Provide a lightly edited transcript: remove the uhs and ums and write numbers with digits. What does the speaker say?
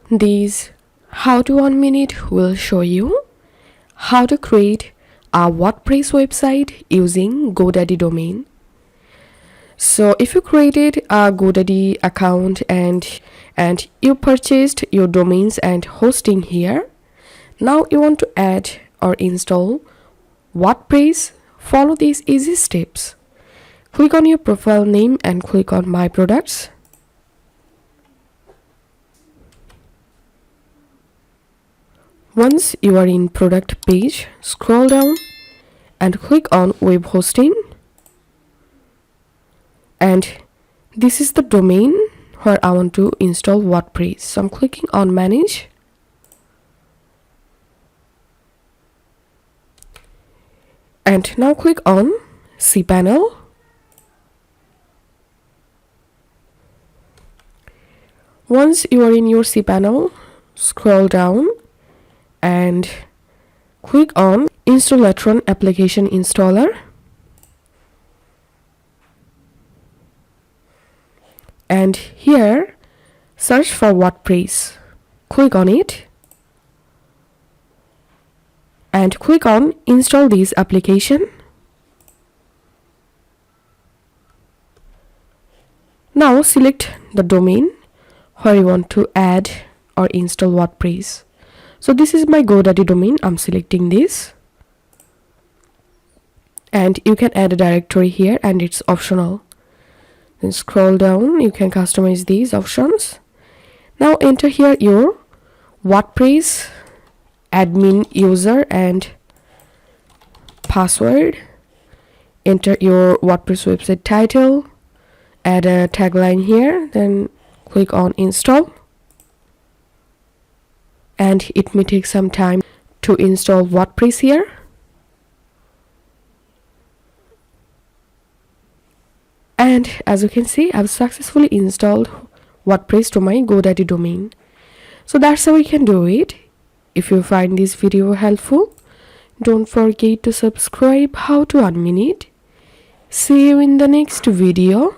This how to 1 minute will show you how to create a WordPress website using GoDaddy domain. So if you created a GoDaddy account and you purchased your domains and hosting here, now you want to add or install WordPress, follow these easy steps. Click on your profile name and click on My Products. Once you are in product page, scroll down and click on web hosting. And this is the domain where I want to install WordPress. So I'm clicking on manage. And now click on cPanel. Once you are in your cPanel, scroll down and click on Installatron Application Installer. And here, search for WordPress. Click on it. And click on Install this application. Now select the domain where you want to add or install WordPress. So this is my GoDaddy domain. I'm selecting this. And you can add a directory here and it's optional. Then scroll down, you can customize these options. Now enter here your WordPress admin user and password. Enter your WordPress website title. Add a tagline here, then click on install. And it may take some time to install WordPress here. And as you can see, I've successfully installed WordPress to my GoDaddy domain. So that's how we can do it. If you find this video helpful, don't forget to subscribe how to 1 minute. See you in the next video.